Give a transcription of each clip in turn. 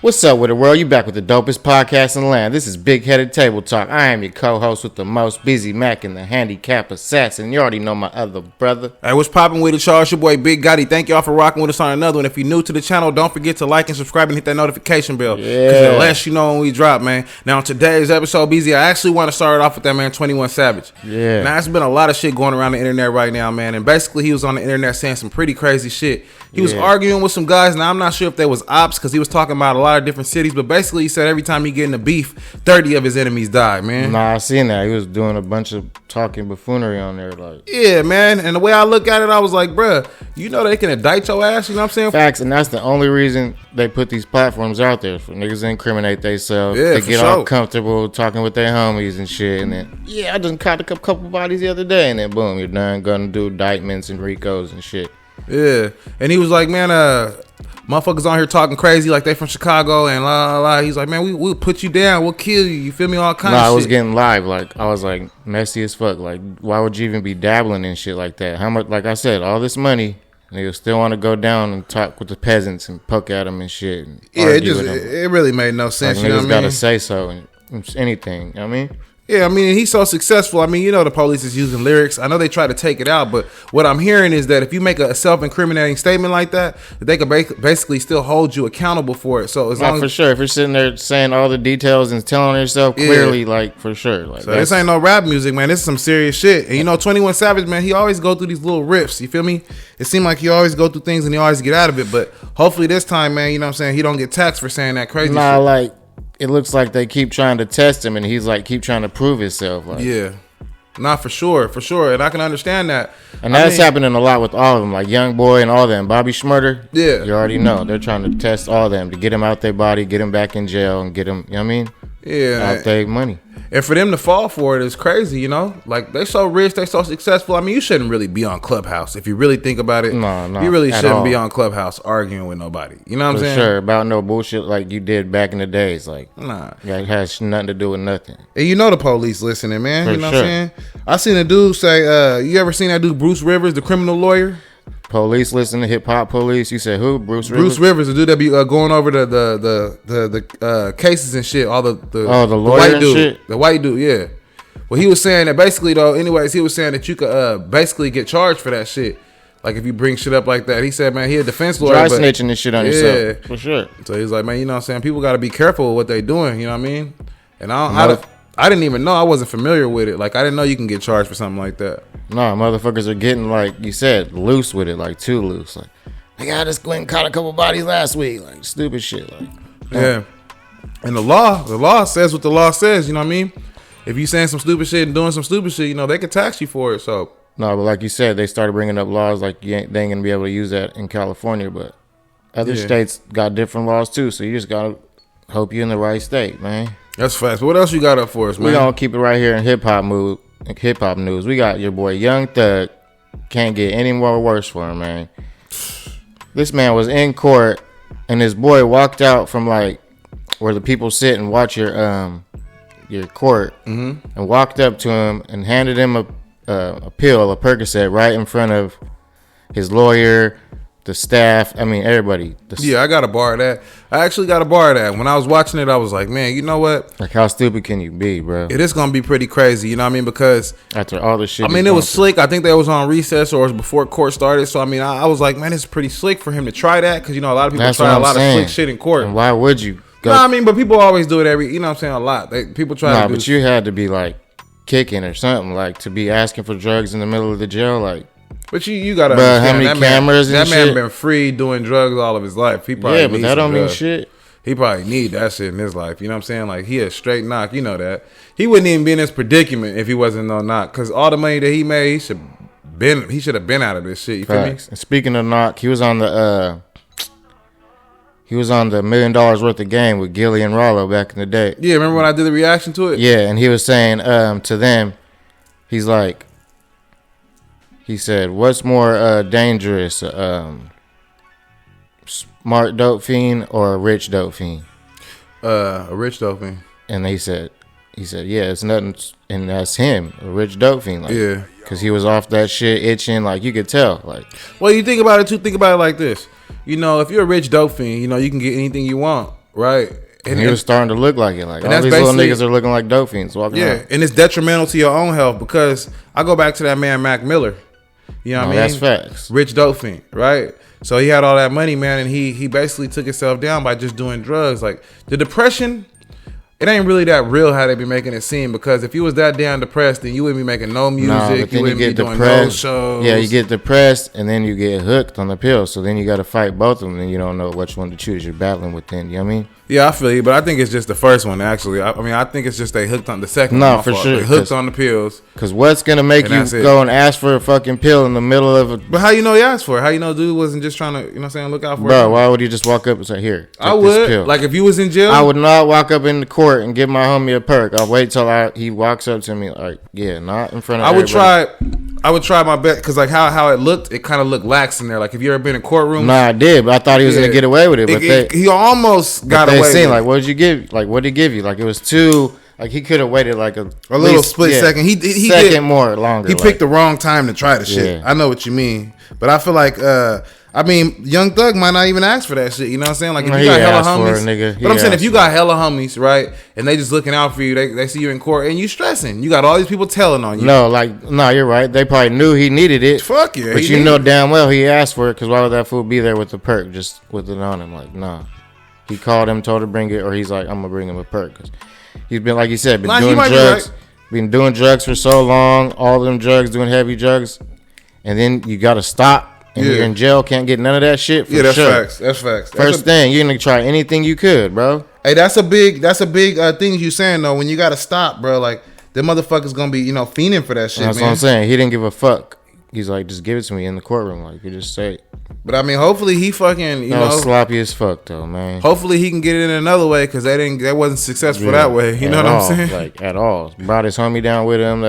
What's up with the world? You back with the dopest podcast in the land. This is Bigheaded Table Talk. I am your co-host with the most, Busy Mac and the handicap assassin. You already know my other brother. Hey, what's poppin' with it, y'all? It's your boy Big Gotti. Thank y'all for rocking with us on another one. If you're new to the channel, don't forget to like and subscribe and hit that notification bell. Yeah. Because it lets you know when we drop, man. Now, on today's episode, BZ, I actually want to start it off with that man 21 Savage. Yeah. Now, there's been a lot of shit going around the internet right now, man. And basically, he was on the internet saying some pretty crazy shit. He was arguing with some guys. Now, I'm not sure if they was ops because he was talking about a lot of different cities. But basically, he said every time he get in a beef, 30 of his enemies die, man. Nah, I seen that. He was doing a bunch of talking buffoonery on there. Yeah, man. And the way I look at it, I was like, bruh, you know they can indict your ass, you know what I'm saying? Facts, and that's the only reason they put these platforms out there, for niggas to incriminate themselves. Yeah, they for get sure. all comfortable talking with their homies and shit. And then, I just caught a couple bodies the other day. And then, boom, you're done gonna do indictments and RICOs and shit. Yeah, and he was like, man, motherfuckers on here talking crazy like they from Chicago and la la la. He's like, man, we'll put you down, we'll kill you. You feel me? All kinds of shit. I was getting live. Like, I was like, messy as fuck. Like, why would you even be dabbling in shit like that? How much? Like I said, all this money, niggas still want to go down and talk with the peasants and poke at them and shit. And it really made no sense. Like, you know niggas what I mean? gotta say so and anything. You know what I mean? Yeah, I mean, he's so successful. I mean, you know, the police is using lyrics. I know they try to take it out, but what I'm hearing is that if you make a self-incriminating statement like that, they could basically still hold you accountable for it. So as long as, for sure, if you're sitting there saying all the details and telling yourself clearly, like, for sure. Like, so this ain't no rap music, man. This is some serious shit. And you know, 21 Savage, man, he always go through these little riffs. You feel me? It seemed like he always go through things and he always get out of it. But hopefully this time, man, you know what I'm saying, he don't get taxed for saying that crazy shit. Like, it looks like they keep trying to test him, and he's like keep trying to prove himself. Like, yeah, not for sure, and I can understand that. And that's happening a lot with all of them, like Young Boy and all of them. Bobby Shmurda, yeah, you already know they're trying to test all of them to get him out their body, get him back in jail, and get him. You know what I mean? Yeah, out their money. And for them to fall for it is crazy, you know? Like, they so rich, they so successful. I mean, you shouldn't really be on Clubhouse. If you really think about it, no, you really shouldn't be on Clubhouse arguing with nobody. You know what I'm saying? For sure, about no bullshit like you did back in the days. Like, nah. Yeah, it has nothing to do with nothing. And you know the police listening, man. You know what I'm saying? I seen a dude say, you ever seen that dude Bruce Rivers, the criminal lawyer? Police listen to hip hop police. You said who? Bruce Rivers? Bruce Rivers, the dude that be going over the cases and shit. All the lawyer white and dude, shit? The white dude, yeah. Well, he was saying that basically though. Anyways, he was saying that you could basically get charged for that shit. Like if you bring shit up like that. He said, man, he a defense lawyer. Dry snitching this shit on yourself for sure. So he's like, man, you know what I'm saying? People got to be careful with what they doing. You know what I mean? And I didn't even know. I wasn't familiar with it. Like I didn't know you can get charged for something like that. No, motherfuckers are getting, like you said, loose with it, like too loose. Like, I just went and caught a couple bodies last week, like stupid shit. Like, yeah. And the law says what the law says. You know what I mean? If you saying some stupid shit and doing some stupid shit, you know they can tax you for it. So no, but like you said, they started bringing up laws like they ain't gonna be able to use that in California, but other states got different laws too. So you just gotta hope you're in the right state, man. That's fast. What else you got up for us, man? We gonna keep it right here in hip hop news. We got your boy Young Thug. Can't get any more worse for him, man. This man was in court, and his boy walked out from like where the people sit and watch your court, and walked up to him and handed him a pill, a Percocet, right in front of his lawyer, the staff. I mean, everybody. Yeah, I got a bar of that. I actually got a bar of that. When I was watching it, I was like, man, you know what? Like, how stupid can you be, bro? It is going to be pretty crazy, you know what I mean? Because after all the shit, I mean, it was slick. I think they was on recess or it was before court started. So, I mean, I was like, man, it's pretty slick for him to try that. Because, you know, a lot of people try a lot of slick shit in court. And why would you? No, I mean, but people always do it you know what I'm saying, a lot. People try to do but you had to be, like, kicking or something. Like, to be asking for drugs in the middle of the jail, like. But you gotta understand, how many cameras and shit? That man been free doing drugs all of his life. He probably but that don't mean shit. He probably need that shit in his life. You know what I'm saying? Like, he a straight knock. You know that. He wouldn't even be in this predicament if he wasn't no knock. Because all the money that he made, he should have been out of this shit. You feel me? And speaking of knock, he was on the $1 million worth of game with Gilly and Rollo back in the day. Yeah, remember when I did the reaction to it? Yeah, and he was saying to them, he's like, he said, what's more dangerous, smart dope fiend or a rich dope fiend? A rich dope fiend. And he said, yeah, it's nothing, and that's him, a rich dope fiend. Like, yeah. Because he was off that shit itching, like, you could tell. Like, well, you think about it, too. Think about it like this. You know, if you're a rich dope fiend, you know, you can get anything you want. right? And he was starting to look like it. Like all these little niggas are looking like dope fiends walking around. And it's detrimental to your own health because I go back to that man Mac Miller. You know what I mean? That's facts. Rich dope fiend, right? So he had all that money, man, and he basically took himself down by just doing drugs. Like the depression, it ain't really that real how they be making it seem, because if you was that damn depressed, then you wouldn't be making no music. But then you wouldn't get be depressed. doing no shows. Yeah, you get depressed and then you get hooked on the pills. So then you got to fight both of them and you don't know which one to choose. You're battling within, you know what I mean? Yeah, I feel you, but I think it's just the first one, actually. I mean, I think it's just they hooked on the second one. No, for sure. They hooked on the pills. Because what's going to make you go and ask for a fucking pill in the middle of a... But how you know he asked for it? How you know dude wasn't just trying to, you know what I'm saying, look out for it? Bro, why would you just walk up and say, here, take I would. this pill? Like, if you was in jail? I would not walk up in the court and give my homie a perk. I'll wait till he walks up to me like, yeah, not in front of everybody. I would try my best, because like how it looked, it kind of looked lax in there. Like if you ever been in courtroom. Nah, I did, but I thought he was gonna get away with it. But he almost got away with it. Like, what did he give you? Like it was too. Like he could have waited like a little split second. He second more longer. He picked the wrong time to try the shit. I know what you mean, but I feel like Young Thug might not even ask for that shit. You know what I'm saying? Like if you got hella homies, but I'm saying if you got hella homies, right, and they just looking out for you, they see you in court and you stressing. You got all these people telling on you. No, you're right. They probably knew he needed it. Fuck yeah, but you know damn well he asked for it, because why would that fool be there with the perk just with it on him? Like nah, he called him, told him to bring it, or he's like, I'm gonna bring him a perk, because he's been, like you said, doing drugs. Been doing drugs for so long, all them drugs, doing heavy drugs, and then you gotta stop. And you're in jail, can't get none of that shit. That's facts. That's facts. First thing, you're gonna try anything you could, bro. Hey, that's a big thing you saying though. When you gotta stop, bro, like the motherfuckers gonna be fiending for that shit. That's what I'm saying. He didn't give a fuck. He's like, just give it to me in the courtroom, like you just say it. But I mean, hopefully he fucking sloppy as fuck though, man. Hopefully he can get it in another way, because they wasn't successful that way. You know what I'm saying? Like at all. Brought his homie down with him.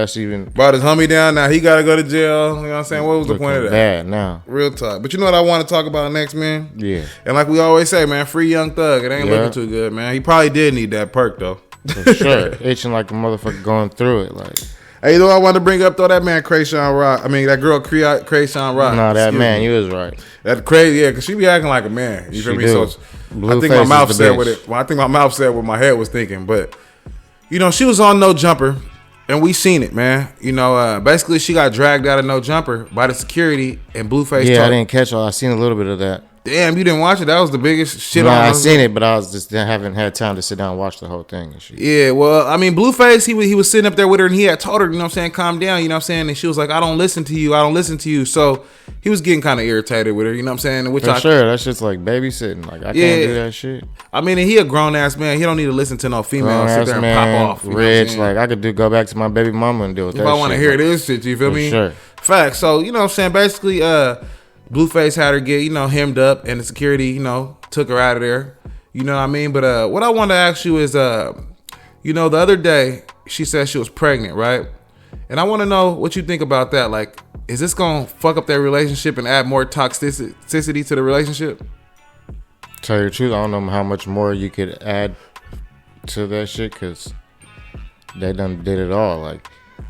Brought his homie down. Now he gotta go to jail. You know what I'm saying? What was the point of that? Bad now. Real talk. But you know what I want to talk about next, man? Yeah. And like we always say, man, free Young Thug. It ain't looking too good, man. He probably did need that perk though. For sure. Itching like a motherfucker going through it, like. Hey, you know what I want to bring up though? That man Krayshawn Rock. I mean, that girl Krayshawn Rock. No, that man, you was right. That's crazy, yeah, because she be acting like a man. You feel me? So Blueface, I think my mouth said with it. Well, I think my mouth said what my head was thinking. But she was on No Jumper, and we seen it, man. Basically she got dragged out of No Jumper by the security, and Blueface. Yeah, I didn't catch all. I seen a little bit of that. Damn, you didn't watch it? That was the biggest shit. No, I seen it, but I haven't had time to sit down and watch the whole thing and shit. Yeah, well, I mean, Blueface, he was sitting up there with her, and he had told her, you know what I'm saying, calm down, you know what I'm saying, and she was like, I don't listen to you. So he was getting kind of irritated with her, you know what I'm saying? Sure, that's just like babysitting. Like I can't do that shit. I mean, and he a grown ass man. He don't need to listen to no female sit there and pop off. Rich, like I could go back to my baby mama and deal with that shit. If I want to hear this shit, you feel me? Sure. Facts. So, you know what I'm saying? Basically, Blueface had her get, hemmed up, and the security, took her out of there. You know what I mean? But what I wanted to ask you is, the other day, she said she was pregnant, right? And I want to know what you think about that. Like, is this going to fuck up their relationship and add more toxicity to the relationship? Tell you the truth, I don't know how much more you could add to that shit, because they done did it all. Like,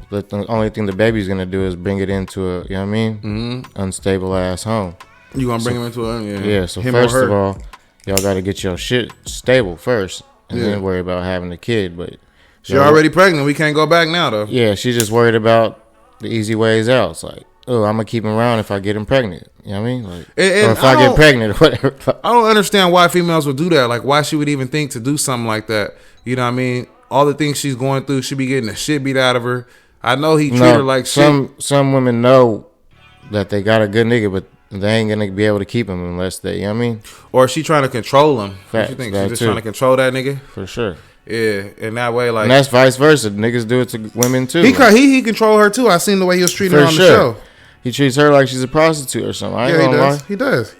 the only thing the baby's gonna do is bring it into a, you know what I mean, unstable ass home. You gonna bring him into a, yeah. So first of all, y'all gotta get your shit stable first, and then worry about having a kid. But she already pregnant. We can't go back now though. Yeah, she's just worried about the easy ways out. It's like, oh, I'm gonna keep him around if I get him pregnant. You know what I mean? Like, or if I get pregnant or whatever. I don't understand why females would do that. Like, why she would even think to do something like that. You know what I mean? All the things she's going through, she be getting the shit beat out of her. I know he treat her like shit. Some women know that they got a good nigga, but they ain't gonna be able to keep him unless they, you know what I mean? Or is she trying to control him? Facts, you think she's just trying to control that nigga? For sure. Yeah, in that way, like, and that's vice versa. Niggas do it to women too. He control her too. I seen the way he was treating her on the show. He treats her like she's a prostitute or something. I ain't gonna lie. He does.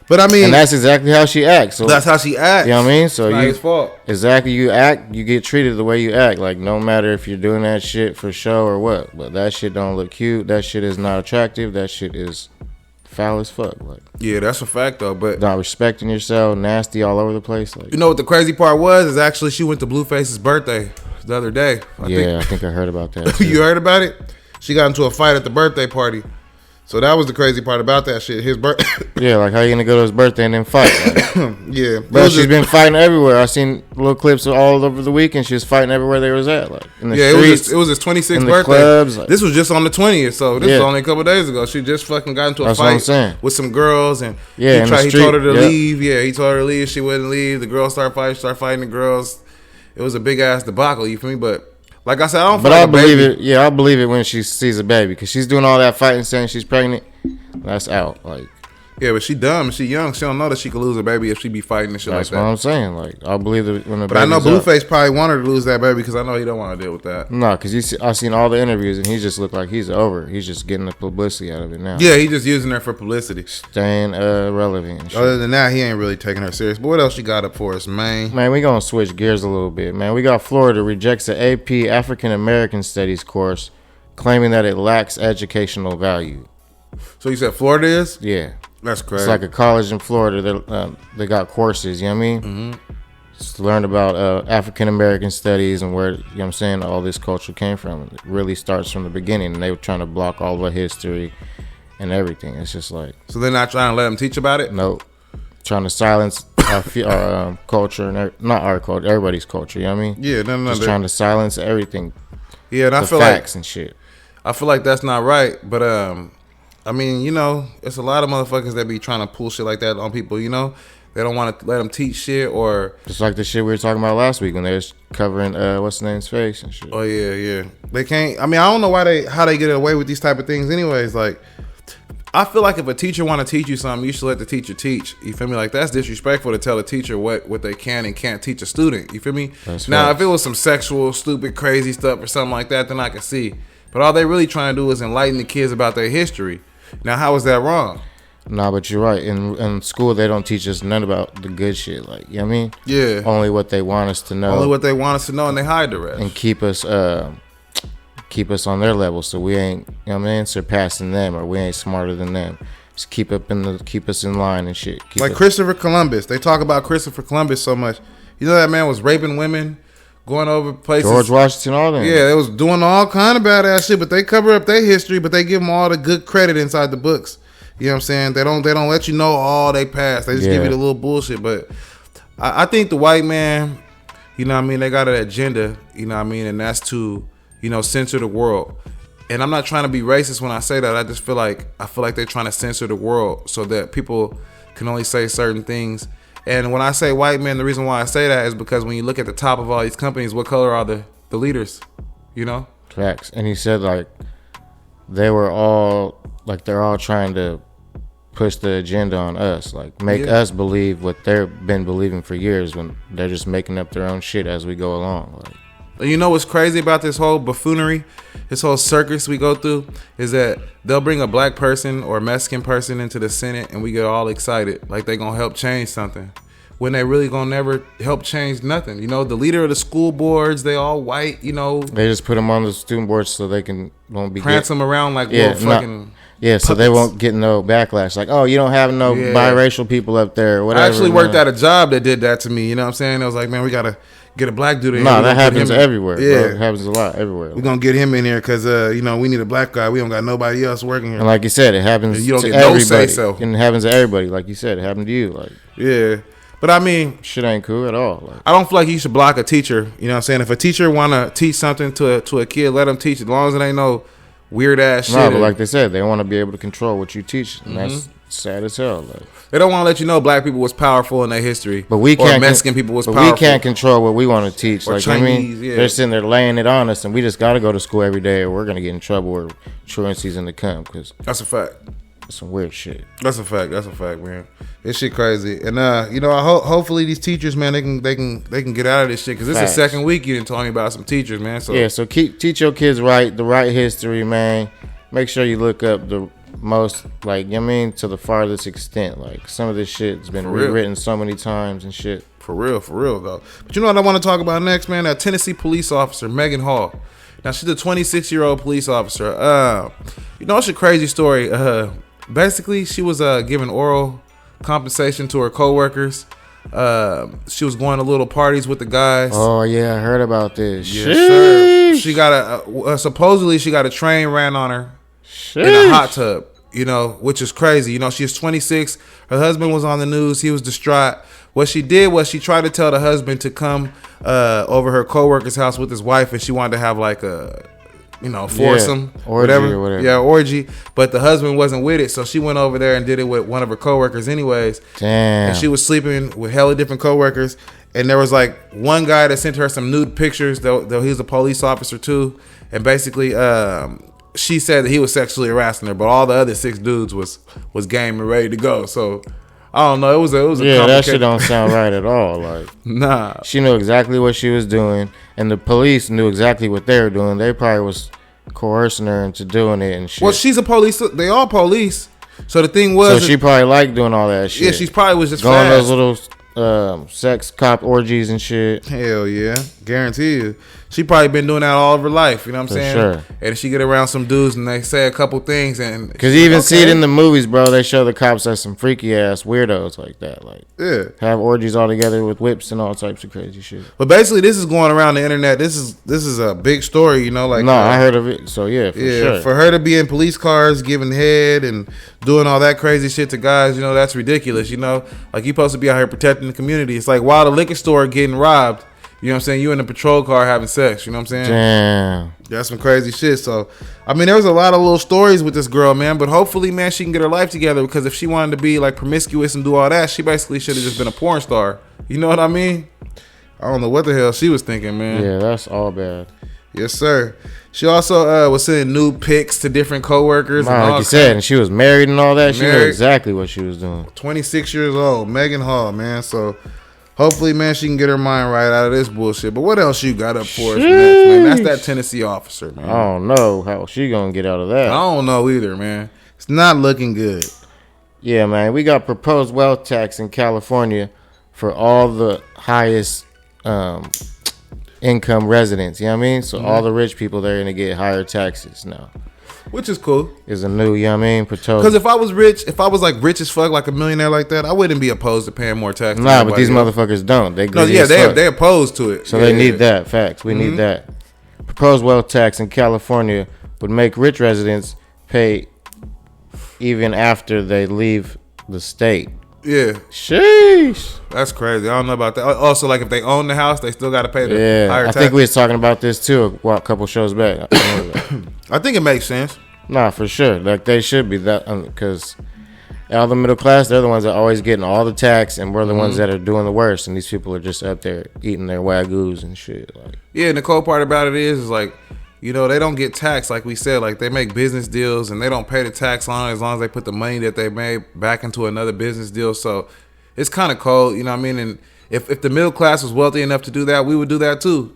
But I mean, and that's exactly how she acts. So that's how she acts. You know what I mean? So it's not his fault. Exactly, you act, you get treated the way you act. Like, no matter if you're doing that shit for show or what, but that shit don't look cute. That shit is not attractive. That shit is foul as fuck. Like, yeah, that's a fact though. But not respecting yourself, nasty all over the place. Like, you know what the crazy part was? Is actually she went to Blueface's birthday the other day. I think I heard about that. You heard about it? She got into a fight at the birthday party. So that was the crazy part about that shit. His birth. Yeah, like how you gonna go to his birthday and then fight? Like, yeah, but she's been fighting everywhere. I seen little clips all over the weekend. She was fighting everywhere they was at, like in the streets. It was his 26th birthday. Clubs, like, this was just on the 20th, so this was only a couple of days ago. She just fucking got into a fight with some girls, and he told her to leave. Yeah, he told her to leave. She wouldn't leave. The girls started fighting the girls. It was a big ass debacle. You feel me? But like I said, I don't. But I believe it. Yeah, I believe it when she sees a baby because she's doing all that fighting, saying she's pregnant. That's out. Like, yeah, but she dumb. She young. She don't know that she could lose a baby if she be fighting and shit like that. That's what I'm saying. Like, I believe it when the. But I know Blueface probably wanted to lose that baby because I know he don't want to deal with that. No, because I seen all the interviews and he just looked like he's over. He's just getting the publicity out of it now. Yeah, he just using her for publicity, staying relevant. And shit. Other than that, he ain't really taking her serious. But what else you got up for us, man? Man, we gonna switch gears a little bit, man. We got Florida rejects the AP African American Studies course, claiming that it lacks educational value. So you said Florida is? Yeah. That's crazy. It's like a college in Florida. They got courses, you know what I mean? Mm-hmm. Just to learn about African American studies and where, you know what I'm saying, all this culture came from. It really starts from the beginning, and they were trying to block all the history and everything. It's just like... So they're not trying to let them teach about it? Nope. Trying to silence our culture, and not our culture, everybody's culture, you know what I mean? Yeah, Just trying to silence everything. Yeah, and I feel facts and shit. I feel like that's not right, but... I mean, you know, it's a lot of motherfuckers that be trying to pull shit like that on people, you know? They don't want to let them teach shit or... Just like the shit we were talking about last week when they was covering what's the name's face and shit. Oh, yeah. They can't... I mean, I don't know how they get away with these type of things anyways. Like, I feel like if a teacher want to teach you something, you should let the teacher teach. You feel me? Like, that's disrespectful to tell a teacher what they can and can't teach a student. You feel me? That's now, right. If it was some sexual, stupid, crazy stuff or something like that, then I can see. But all they really trying to do is enlighten the kids about their history. Now, how is that wrong? Nah, but you're right. In school, they don't teach us none about the good shit. Like, you know what I mean? Yeah. Only what they want us to know. Only what they want us to know, and they hide the rest. And keep us on their level, so we ain't, you know what I mean, surpassing them, or we ain't smarter than them. Just keep us in line and shit. Like Christopher Columbus. They talk about Christopher Columbus so much. You know that man was raping women, going over places. George Washington, all them. Yeah, they was doing all kind of badass shit, but they cover up their history, but they give them all the good credit inside the books. You know what I'm saying? They don't let you know all they past. They just give you the little bullshit. But I think the white man, you know what I mean, they got an agenda, you know what I mean, and that's to, you know, censor the world. And I'm not trying to be racist when I say that. I just feel like they're trying to censor the world so that people can only say certain things. And when I say white men, the reason why I say that is because when you look at the top of all these companies, what color are the leaders? You know? Facts. And he said, like, they're all trying to push the agenda on us. Like, make us believe what they've been believing for years when they're just making up their own shit as we go along. Like, you know what's crazy about this whole buffoonery, this whole circus we go through, is that they'll bring a black person or a Mexican person into the Senate and we get all excited like they gonna help change something, when they really gonna never help change nothing. You know, the leader of the school boards, they all white, you know. They just put them on the student boards so they won't be prance them around like little fucking so they won't get no backlash. Like, oh, you don't have no biracial people up there or whatever. I actually worked at a job that did that to me, you know what I'm saying? I was like, man, we gotta get a black dude in here. No, that happens everywhere. Yeah, bro. It happens a lot everywhere. We're gonna get him in here because you know, we need a black guy. We don't got nobody else working here. And like you said, it happens and you don't to get everybody. No say so. And it happens to everybody. Like you said, it happened to you. Like, yeah. But I mean, shit ain't cool at all. Like, I don't feel like you should block a teacher. You know what I'm saying? If a teacher wanna teach something to a kid, let them teach it, as long as it ain't no weird ass shit. No, but like they said, they want to be able to control what you teach, and that's sad as hell. Like, they don't want to let you know black people was powerful in their history, but we can't. Or Mexican people was powerful. We can't control what we want to teach. Or like, Chinese, they're sitting there laying it on us, and we just got to go to school every day, or we're gonna get in trouble, or truancy's in the come. Because that's a fact. That's some weird shit. That's a fact, man. This shit crazy, and you know, hopefully these teachers, man, they can get out of this shit, because this is the second week you didn't tell me about some teachers, man. So yeah, so teach your kids the right history, man. Make sure you look up the most, like, you know what I mean, to the farthest extent. Like, some of this shit's been rewritten so many times and shit. For real though. But you know what I want to talk about next, man? That Tennessee police officer, Megan Hall. Now, she's a 26-year-old police officer. You know, it's a crazy story. Basically, she was giving oral compensation to her coworkers. She was going to little parties with the guys. Oh yeah, I heard about this. Yes, sir. She got supposedly she got a train ran on her in a hot tub. which is crazy. She's 26. Her husband was on the news. He was distraught. What she did was she tried to tell the husband to come over her coworker's house with his wife, and she wanted to have like a, foursome, whatever. Yeah, orgy. But the husband wasn't with it, so she went over there and did it with one of her coworkers anyways. Damn. And she was sleeping with hella different coworkers. And there was like one guy that sent her some nude pictures, though he was a police officer too. And basically, she said that he was sexually harassing her, but all the other 6 dudes was game and ready to go. So I don't know. It was a that shit don't sound right at all. Like, nah, she knew exactly what she was doing, and the police knew exactly what they were doing. They probably was coercing her into doing it and shit. Well, she's a police. They all police. So the thing was, so she probably liked doing all that shit. Yeah, she probably was just going those little sex cop orgies and shit. Hell yeah, guarantee you. She probably been doing that all of her life. You know what I'm saying? Sure. And she get around some dudes and they say a couple things, and because you even see it in the movies, bro. They show the cops as some freaky ass weirdos like that, like have orgies all together with whips and all types of crazy shit. But basically, this is going around the internet. This is a big story, like. No, I heard of it. So yeah, for sure. For her to be in police cars, giving head and doing all that crazy shit to guys, that's ridiculous. Like you supposed to be out here protecting the community. It's like while the liquor store getting robbed. You know what I'm saying? You in a patrol car having sex. You know what I'm saying? Damn. That's some crazy shit. So, there was a lot of little stories with this girl, man. But hopefully, man, she can get her life together. Because if she wanted to be, like, promiscuous and do all that, she basically should have just been a porn star. You know what I mean? I don't know what the hell she was thinking, man. Yeah, that's all bad. Yes, sir. She also was sending nude pics to different coworkers. Like you said, and she was married and all that. She knew exactly what she was doing. 26 years old. Megan Hall, man. So... hopefully, man, she can get her mind right out of this bullshit. But what else you got up for us next, man? That's that Tennessee officer, man. I don't know how she gonna get out of that. I don't know either, man. It's not looking good. Yeah, man. We got proposed wealth tax in California for all the highest income residents. You know what I mean? So all the rich people, they're gonna get higher taxes now. Which is cool. Is a new, you know what I mean? Because if I was rich, like rich as fuck, like a millionaire like that, I wouldn't be opposed to paying more taxes. Nah, but these motherfuckers don't. They they opposed to it. So they need that. Facts. We need that. Proposed wealth tax in California would make rich residents pay even after they leave the state. Yeah. Sheesh. That's crazy. I don't know about that. Also, like if they own the house, they still got to pay the higher tax. I think we was talking about this too a couple shows back. I think it makes sense. Nah, for sure. Like they should be that because all the middle class, they're the ones that are always getting all the tax, and we're the ones that are doing the worst. And these people are just up there eating their wagyus and shit. Like, yeah, and the cool part about it is like, they don't get taxed like we said. Like they make business deals and they don't pay the tax on it as long as they put the money that they made back into another business deal. So it's kind of cold, you know what I mean? And if the middle class was wealthy enough to do that, we would do that too,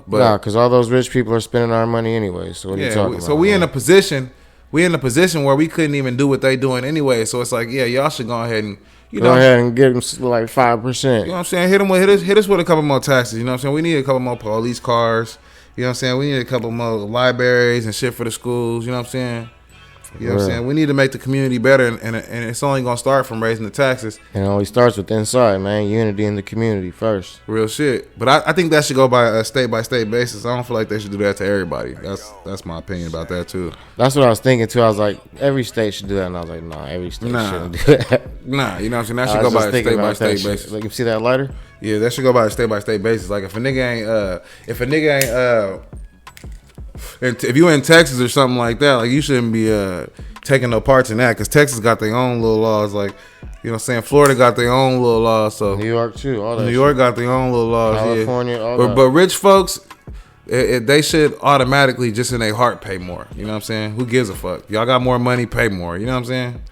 But nah, because all those rich people are spending our money anyway. So what are you talking about? So we in a position where we couldn't even do what they doing anyway. So it's like, yeah, y'all should go ahead and go ahead and give them like 5%. You know what I'm saying? Hit us with a couple more taxes. You know what I'm saying? We need a couple more police cars. You know what I'm saying? We need a couple more libraries and shit for the schools. You know what I'm saying? You know what I'm saying? We need to make the community better, and it's only going to start from raising the taxes. And it only starts with inside, man. Unity in the community first. Real shit. But I think that should go by a state-by-state basis. I don't feel like they should do that to everybody. That's my opinion about that, too. That's what I was thinking, too. I was like, every state should do that. And I was like, nah, every state shouldn't do that. Nah, you know what I'm saying? That should go by a state-by-state basis. Like, you see that lighter? Yeah, that should go by a state-by-state basis. Like, if a nigga ain't if you in Texas or something like that, like you shouldn't be taking no parts in that, because Texas got their own little laws. Like, you know what I'm saying? Florida got their own little laws. So New York too. All that New York got their own little laws. California, yeah. all but, that. But rich folks, they should automatically just in their heart pay more. You know what I'm saying? Who gives a fuck? Y'all got more money, pay more. You know what I'm saying?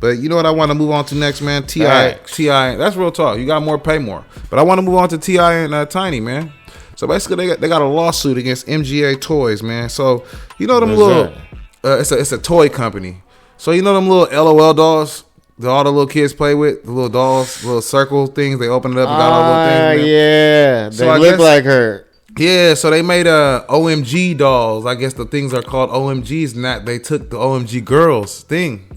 But you know what I want to move on to next, man? T.I. That's real talk. You got more, pay more. But I want to move on to T.I. and Tiny, man. So basically, they got a lawsuit against MGA Toys, man. So you know them little, it's a toy company. So you know them little LOL dolls that all the little kids play with, the little dolls, little circle things. They open it up and got all the little things. Yeah, so they look like her. Yeah, so they made OMG dolls. I guess the things are called OMGs, and that they took the OMG girls thing.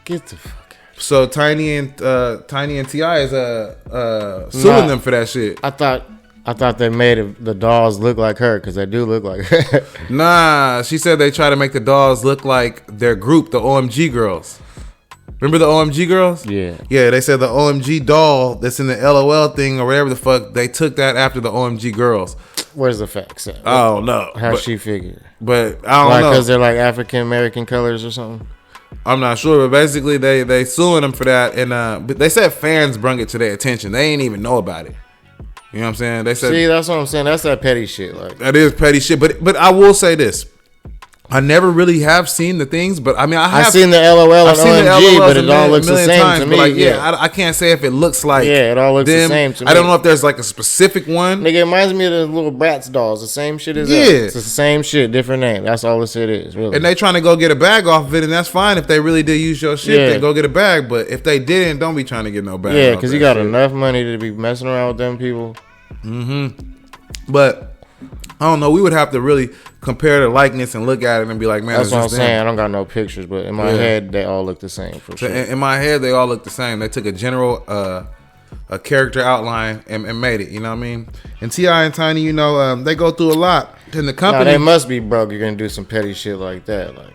Get the fuck out. So Tiny and T.I. is suing them for that shit. I I thought they made the dolls look like her because they do look like her. Nah, she said they try to make the dolls look like their group, the OMG Girls. Remember the OMG Girls? Yeah. Yeah, they said the OMG doll that's in the LOL thing or whatever the fuck, they took that after the OMG Girls. Where's the facts at? I don't know. How she figure? But I don't know. Because they're like African American colors or something? I'm not sure, but basically they suing them for that. And but they said fans brung it to their attention. They ain't even know about it. You know what I'm saying? They said, see, that's what I'm saying. That's that petty shit. Like that is petty shit. But I will say this. I never really have seen the things, but I mean, I've seen the LOL and OMG, but it all looks the same to me. Like, I can't say if it looks like it all looks the same to me. I don't know if there's like a specific one. Nigga, it reminds me of the little Bratz dolls. The same shit as that. It's the same shit, different name. That's all this shit is, really. And they trying to go get a bag off of it, and that's fine if they really did use your shit. Then go get a bag. But if they didn't, don't be trying to get no bag. Yeah, because you got enough money to be messing around with them people. But I don't know. We would have to really compare the likeness and look at it and be like, man, that's what I'm saying. I don't got no pictures, but in my head, they all look the same for sure. In my head, they all look the same. They took a general a character outline and made it. You know what I mean? And T.I. and Tiny, you know, they go through a lot in the company. Now, they must be broke. You're gonna do some petty shit like that, like.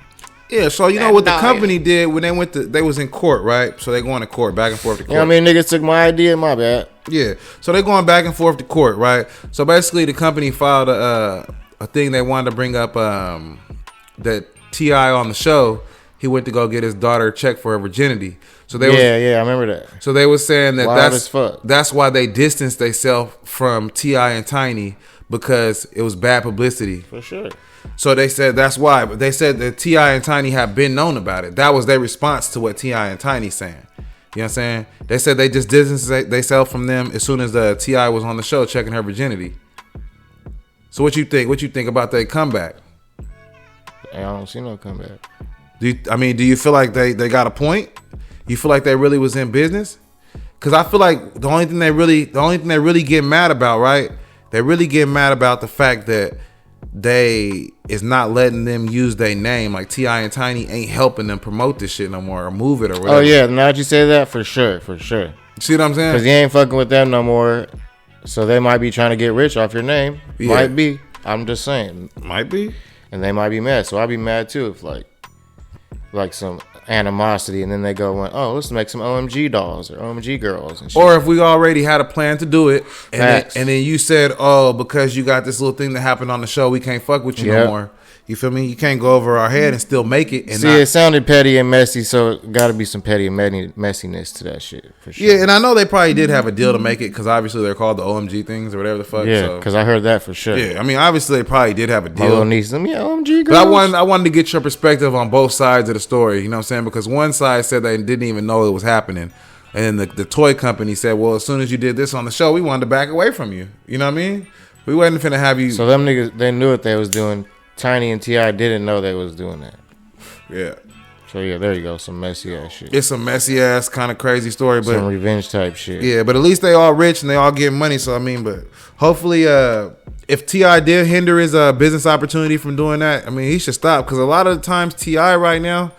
Yeah, so you know what the company did when they was in court, right? So they going to court, back and forth to court. You know what I mean? Niggas took my idea, my bad. Yeah, so they going back and forth to court, right? So basically, the company filed a thing they wanted to bring up that T.I. on the show, he went to go get his daughter checked for her virginity. So they I remember that. So they was saying that Wild as fuck. That's why they distanced themselves from T.I. and Tiny, because it was bad publicity. For sure. So they said that's why. But they said that T.I. and Tiny have been known about it. That was their response to what T.I. and Tiny saying. You know what I'm saying? They said they just distanced themselves from them as soon as the T.I. was on the show checking her virginity. So what you think? What you think about that comeback? I don't see no comeback. Do you feel like they got a point? You feel like they really was in business? Because I feel like the only thing they really get mad about, right? They really get mad about the fact that they is not letting them use their name. Like T.I. and Tiny ain't helping them promote this shit no more or move it or whatever. Oh yeah, now that you say that, for sure. See what I'm saying? Because you ain't fucking with them no more, so they might be trying to get rich off your name. Yeah. Might be. I'm just saying. Might be. And they might be mad, so I'd be mad too if like some animosity, and then they go, oh, let's make some OMG dolls or OMG girls and shit. Or if we already had a plan to do it, and then you said, oh, because you got this little thing that happened on the show, we can't fuck with you no more. You feel me? You can't go over our head and still make it. And it sounded petty and messy, so it got to be some petty and messiness to that shit, for sure. Yeah, and I know they probably did have a deal to make it, because obviously they're called the OMG things or whatever the fuck. Yeah, because I heard that for sure. Yeah, I mean, obviously they probably did have a deal. My little niece, OMG girls. But I wanted to get your perspective on both sides of the story, you know what I'm saying? Because one side said they didn't even know it was happening. And then the toy company said, well, as soon as you did this on the show, we wanted to back away from you. You know what I mean? We wasn't finna have you. So them niggas, they knew what they was doing. Tiny and T.I. didn't know they was doing that. Yeah. So yeah, there you go. Some messy ass shit. It's some messy ass kind of crazy story, but some revenge type shit. Yeah, but at least they all rich and they all getting money. So I mean, but hopefully, if T.I. did hinder his business opportunity from doing that, I mean, he should stop, because a lot of the times T.I. right now,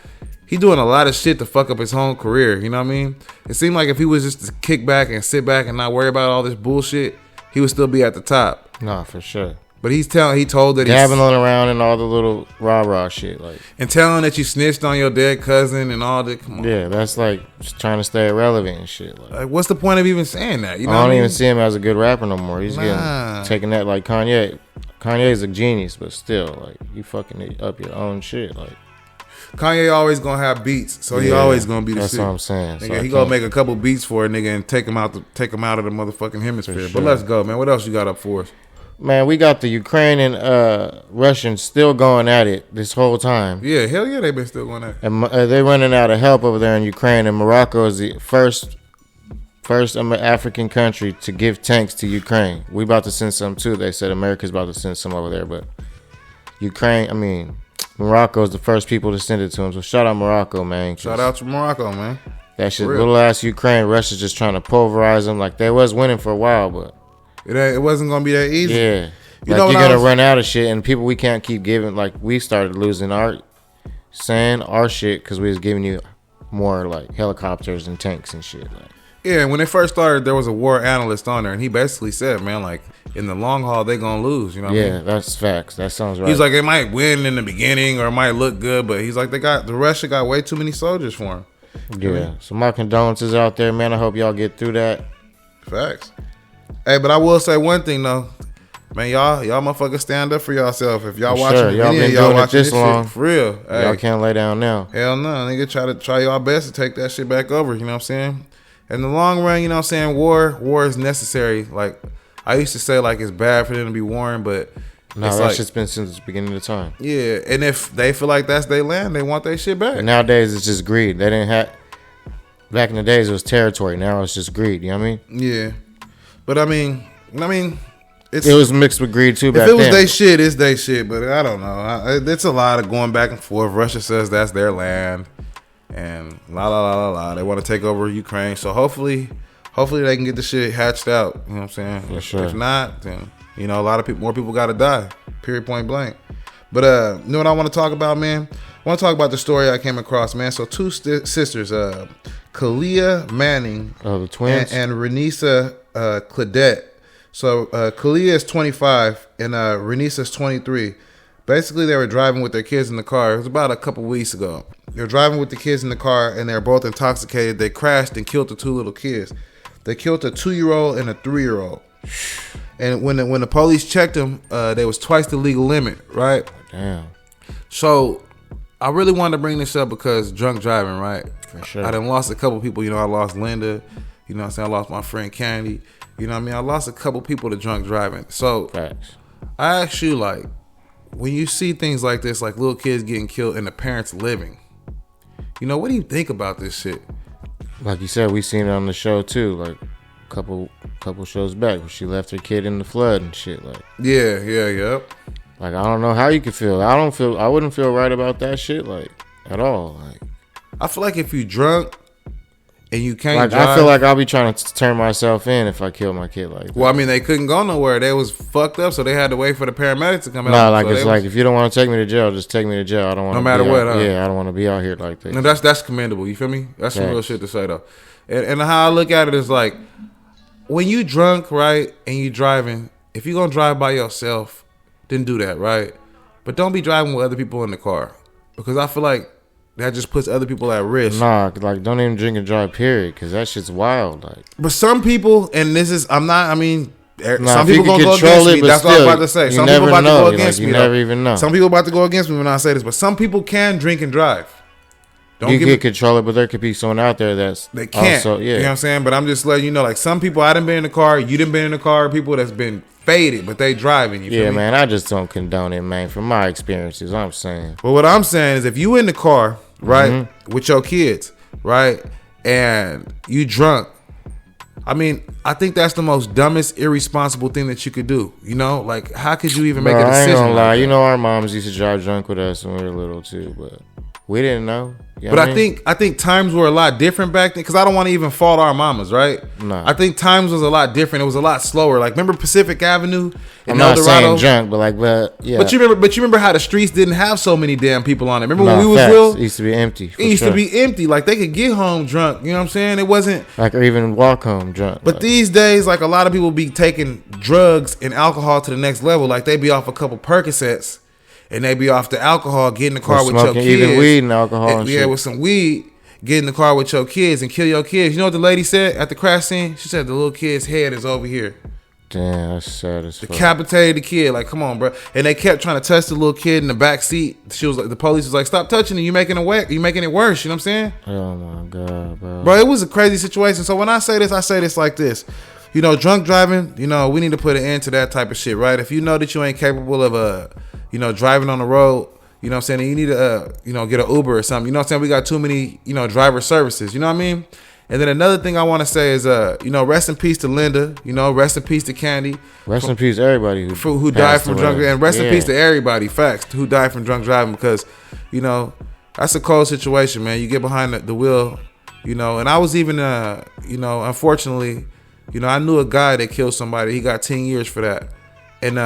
he doing a lot of shit to fuck up his whole career. You know what I mean? It seemed like if he was just to kick back and sit back and not worry about all this bullshit, he would still be at the top. Nah, for sure. But he told that dabbing on around and all the little rah shit, like, and telling that you snitched on your dead cousin and all that. Come on. Yeah, that's like just trying to stay relevant and shit. Like, what's the point of even saying that? You know, I don't even see him as a good rapper no more. He's taking that like Kanye. Kanye's a genius, but still, like, you fucking up your own shit. Like, Kanye always gonna have beats, so he always gonna be the shit. That's what I'm saying. Nigga, he gonna make a couple beats for a nigga and take him out of the motherfucking hemisphere. Sure. But let's go, man. What else you got up for us? Man, we got the Ukraine and Russians still going at it this whole time. Yeah, hell yeah, they've been still going at it. And they're running out of help over there in Ukraine, and Morocco is the first African country to give tanks to Ukraine. We about to send some too. They said America's about to send some over there, but Morocco is the first people to send it to them. So shout out Morocco, man. Shout out to Morocco, man. That shit, little ass Ukraine. Russia's just trying to pulverize them. Like, they was winning for a while, but it wasn't gonna be that easy. Yeah, you're gonna run out of shit, and people we can't keep giving. Like, we started losing our shit because we was giving you more like helicopters and tanks and shit. Like, Yeah, when they first started, there was a war analyst on there, and he basically said, man, like, in the long haul, they gonna lose. You know what I mean? Yeah, that's facts. That sounds right. He's like, it might win in the beginning or it might look good, but he's like, the Russia got way too many soldiers for him. Yeah. So my condolences out there, man. I hope y'all get through that. Facts. Hey, but I will say one thing though, man, y'all motherfuckers stand up for yourself. If y'all watching, sure. Y'all been doing it this long. Shit, for real. Hey, y'all can't lay down now. Hell no, nigga. Try y'all best to take that shit back over. You know what I'm saying? In the long run, you know what I'm saying. War is necessary. Like I used to say, like it's bad for them to be warring, but no, that's just been since the beginning of the time. Yeah, and if they feel like that's their land, they want their shit back. And nowadays it's just greed. They didn't have. Back in the days it was territory. Now it's just greed. You know what I mean? Yeah, but I mean, it was mixed with greed too. Back if it was then. they shit, it's they shit. But I don't know. It's a lot of going back and forth. Russia says that's their land, and la. They want to take over Ukraine. So hopefully they can get the shit hatched out. You know what I'm saying? For sure. If not, then a lot of people, more people got to die. Period. Point blank. But you know what I want to talk about, man? I want to talk about the story I came across, man. So two sisters, Kalia Manning, the twins, and Renisa Claudette. So Kalia is 25 and Renisa is 23. Basically, they were driving with their kids in the car. It was about a couple weeks ago. They were driving with the kids in the car, and they're both intoxicated. They crashed and killed the two little kids. They killed a 2-year-old and a 3-year-old. And when the police checked them, they was twice the legal limit, right? Damn. So I really wanted to bring this up because drunk driving, right? For sure. I done lost a couple people. I lost Linda. You know what I'm saying? I lost my friend Candy. You know what I mean? I lost a couple people to drunk driving. So Facts. I ask you, like, when you see things like this, like little kids getting killed and the parents living, what do you think about this shit? Like you said, we seen it on the show too, like a couple shows back where she left her kid in the flood and shit. Like, yeah. Like, I don't know how you could feel. I wouldn't feel right about that shit, like, at all. Like, I feel like if you drunk and you can't like, drive, I feel like I'll be trying to turn myself in if I kill my kid like that. Well, I mean, they couldn't go nowhere. They was fucked up, so they had to wait for the paramedics to come out. Nah, like, so it's like, if you don't want to take me to jail, just take me to jail. I don't want to. No matter what, huh? Yeah, I don't want to be out here like this. No, that's commendable. You feel me? That's some real shit to say though. And how I look at it is like, when you drunk, right, and you driving, if you gonna drive by yourself, then do that, right? But don't be driving with other people in the car, because I feel like that just puts other people at risk. Nah, like, don't even drink and drive, period, because that shit's wild. Like, but some people, and this is, some if people you gonna go control against it, me. but That's what I'm still, about to say. you Some never people about know. to go against Like, me. you never even know. Some people about to go against me when I say this, but some people can drink and drive. You can control it, but there could be someone out there they can't. Also, yeah. You know what I'm saying? But I'm just letting you know, like, some people, I done been in the car, you done been in the car, people that's been faded, but they driving. You feel me? Man, I just don't condone it, man. From my experiences, I'm saying. But what I'm saying is, if you in the car, right, with your kids, right, and you drunk, I think that's the most dumbest, irresponsible thing that you could do. Like, how could you even make a decision? I ain't gonna lie. Like our moms used to drive drunk with us when we were little too, but we didn't know. But I think times were a lot different back then, because I don't want to even fault our mamas, right? No. I think times was a lot different. It was a lot slower. Like, remember Pacific Avenue in I'm not Eldorado? saying drunk, but yeah. But you remember how the streets didn't have so many damn people on it. Remember when we was facts. real? It used to be empty. It used to be empty. Like, they could get home drunk. You know what I'm saying? It wasn't like, or even walk home drunk. But these days, like, a lot of people be taking drugs and alcohol to the next level. Like, they be off a couple Percocets, and they be off the alcohol, get in the car with your kids. Even weed and alcohol and shit. With some weed, get in the car with your kids and kill your kids. You know what the lady said at the crash scene? She said the little kid's head is over here. Damn, that's sad as fuck. Decapitated the kid. Like, come on, bro. And they kept trying to touch the little kid in the back seat. She was like, the police was like, stop touching it. You making it wet. You making it worse. You know what I'm saying? Oh my god, bro. Bro, it was a crazy situation. So when I say this like this. Drunk driving, we need to put an end to that type of shit, right? If you know that you ain't capable of, driving on the road, you know what I'm saying, you need to, get an Uber or something. You know what I'm saying? We got too many, driver services. You know what I mean? And then another thing I want to say is, rest in peace to Linda. Rest in peace to Candy. Rest in peace to everybody who died from drunk driving. And rest in peace to everybody, facts, who died from drunk driving, because, that's a cold situation, man. You get behind the wheel, and I was even, unfortunately, I knew a guy that killed somebody. He got 10 years for that. And,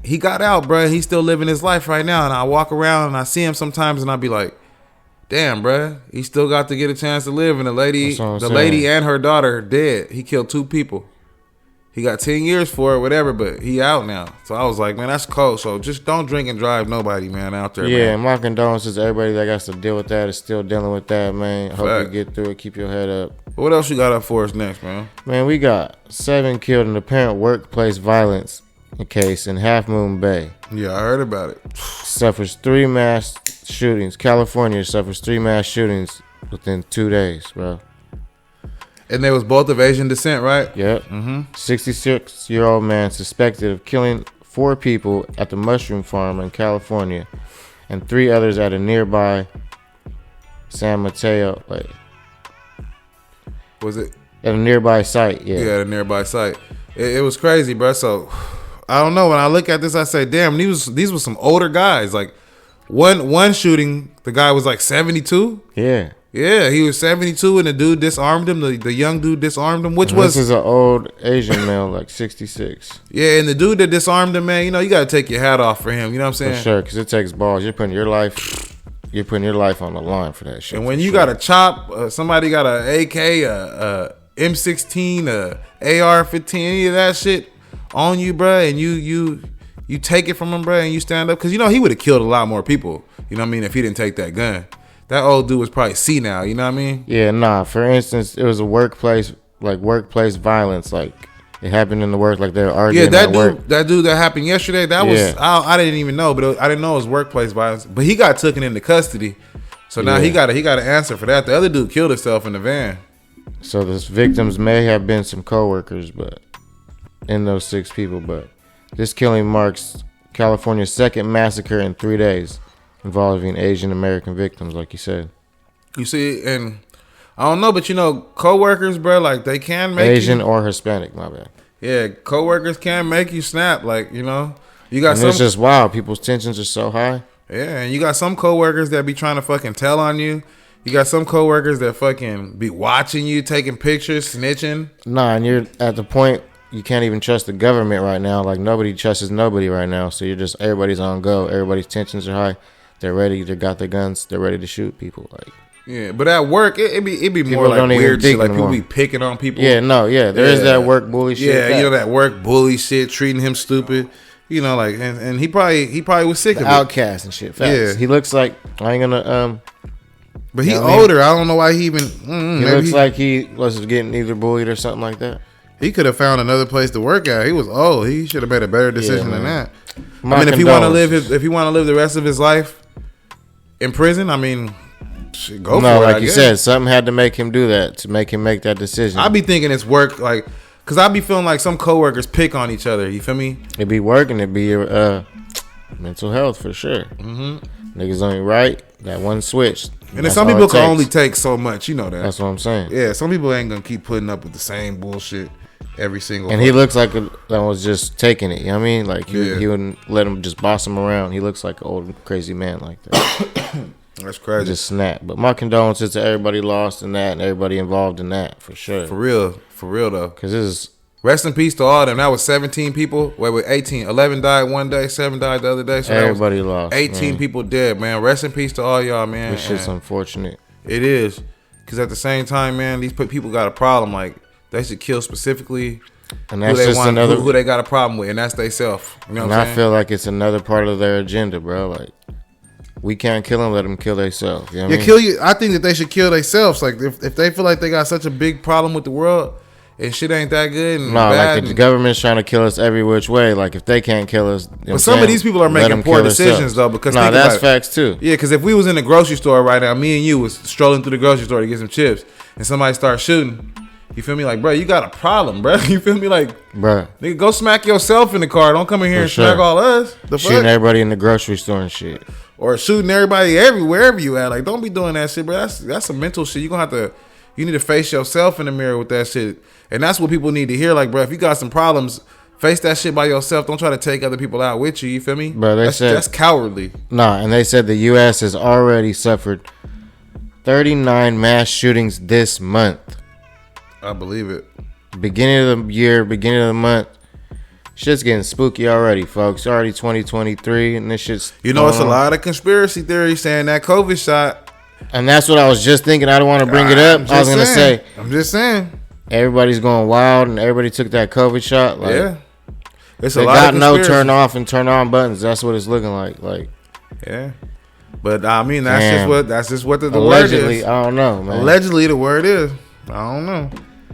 he got out, bro. He's still living his life right now. And I walk around and I see him sometimes and I be like, damn, bruh, he still got to get a chance to live. And the lady and her daughter dead. He killed 2 people. He got 10 years for it, whatever, but he out now. So I was like, man, that's cold. So just don't drink and drive nobody, man, out there. Yeah, man. my condolences to everybody that got to deal with that is still dealing with that, man. Hope you get through it. Keep your head up. What else you got up for us next, man? Man, we got 7 killed in apparent workplace violence case in Half Moon Bay. Yeah, I heard about it. Suffers 3 mass shootings. California suffers 3 mass shootings within 2 days, bro. And they was both of Asian descent, right? Yep. 66-year-old man suspected of killing 4 people at the mushroom farm in California and 3 others at a nearby San Mateo. Was it? At a nearby site, yeah. Yeah, at a nearby site. It was crazy, bro. So, I don't know. When I look at this, I say, damn, these were some older guys. Like, one shooting, the guy was like 72. Yeah. Yeah, he was 72 and the dude disarmed him. The young dude disarmed him, This is an old Asian male, like 66. Yeah, and the dude that disarmed him, man, you know, you got to take your hat off for him. You know what I'm saying? For sure, because it takes balls. You're putting your life on the line for that shit. And when you got a chop, somebody got a AK, a M16, a AR-15, any of that shit on you, bro, and you take it from him, bro, and you stand up, because you know he would have killed a lot more people. You know what I mean? If he didn't take that gun. That old dude was probably senile, you know what I mean? Yeah, nah. For instance, it was a workplace violence. Like, it happened in the work, like they were arguing at work. That dude that happened yesterday, I didn't even know, but I didn't know it was workplace violence. But he got taken into custody. So now he got to answer for that. The other dude killed himself in the van. So the victims may have been some coworkers, but in those 6 people. But this killing marks California's 2nd massacre in 3 days, involving Asian American victims, like you said. You see, and I don't know, but you know, coworkers, bro, like they can make Asian or Hispanic, my bad. Yeah, coworkers can make you snap, like, you know. You got it's just wild. People's tensions are so high. Yeah, and you got some coworkers that be trying to fucking tell on you. You got some coworkers that fucking be watching you, taking pictures, snitching. Nah, and you're at the point you can't even trust the government right now. Like, nobody trusts nobody right now. So everybody's on go. Everybody's tensions are high. They're ready. They got their guns. They're ready to shoot people. Like, yeah, but at work, it be more like weird shit. Like people be picking on people. Yeah, no, yeah. There is that work bully shit. Yeah, you know, that work bully shit, treating him stupid. You know, like, and he probably was sick of it. Outcast and shit. Facts. Yeah, he looks like I ain't gonna But he older. I don't know why he even. He looks like he was getting either bullied or something like that. He could have found another place to work at. He was old. He should have made a better decision than that. I mean, if he want to live the rest of his life in prison, I mean, shit, go for it. No, like you said, something had to make him do that, to make him make that decision. I be thinking it's work, like, because I be feeling like some coworkers pick on each other. You feel me? It be working. It be your mental health for sure. Mm-hmm. Niggas only right that one switch. And then some people can only take so much. You know that. That's what I'm saying. Yeah, some people ain't gonna keep putting up with the same bullshit every single. And he looks like that was just taking it. You know what I mean? Like he wouldn't let him just boss him around. He looks like an old crazy man like that. That's crazy. Just snap. But my condolences to everybody lost in that and everybody involved in that for sure. For real though. Because this is. Rest in peace to all of them. That was 17 people. Wait, 18. 11 died one day. 7 died the other day. So everybody lost. 18 people dead, man. Rest in peace to all y'all, man. This shit's unfortunate. It is. Because at the same time, man, these people got a problem. Like, they should kill specifically and that's who they got a problem with. And that's they self. You know what I'm saying? I feel like it's another part of their agenda, bro. Like, we can't kill them, let them kill themselves. You know what I mean? Kill you. I think that they should kill themselves. Like, if they feel like they got such a big problem with the world and shit ain't that good and bad. Like the government's trying to kill us every which way. Like, if they can't kill us, you know, but some of these people are making poor decisions though. Because that's facts too. Yeah, because if we was in the grocery store right now, me and you was strolling through the grocery store to get some chips, and somebody starts shooting, you feel me? Like, bro, you got a problem, bro. You feel me? Like, bro, nigga, go smack yourself in the car. Don't come in here and smack all us. Shooting everybody in the grocery store and shit, or shooting everybody wherever you at. Like, don't be doing that shit, bro. That's some mental shit. You gonna have to. You need to face yourself in the mirror with that shit. And that's what people need to hear. Like, bro, if you got some problems, face that shit by yourself. Don't try to take other people out with you. You feel me? Bro, that's cowardly. Nah, and they said the U.S. has already suffered 39 mass shootings this month. I believe it. Beginning of the year, beginning of the month. Shit's getting spooky already, folks. Already 2023, and this shit's... You know, it's a lot of conspiracy theories saying that COVID shot And that's what I was just thinking. I don't want to bring it up. I was going to say. I'm just saying. Everybody's going wild and everybody took that COVID shot. Like, yeah. It's they a lot got of no turn off and turn on buttons. That's what it's looking like. Yeah. But I mean, that's just what the word is. Allegedly, I don't know, man. Allegedly, the word is. I don't know.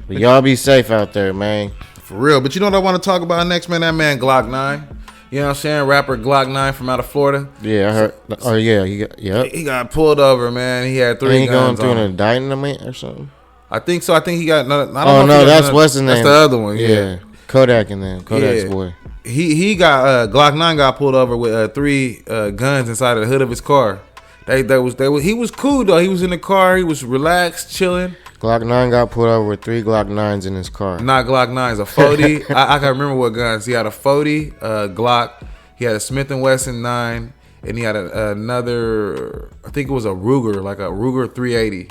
But y'all be safe out there, man. For real. But you know what I want to talk about next, man? That man Glock 9. You know what I'm saying? Rapper Glock 9 from out of Florida. Yeah, I heard. Oh yeah, he got pulled over, man. He had 3 guns going through on an indictment or something. I think so. I think he got. That's what's his name. That's the other one. Yeah, Kodak and them. Kodak's boy. He got Glock 9 got pulled over with 3 guns inside of the hood of his car. He was cool though. He was in the car. He was relaxed, chilling. Glock 9 got pulled over with 3 Glock 9s in his car. Not Glock 9s, a 40. I can't remember what guns. He had a 40 Glock. He had a Smith & Wesson 9, and he had another. I think it was a Ruger, like a Ruger 380.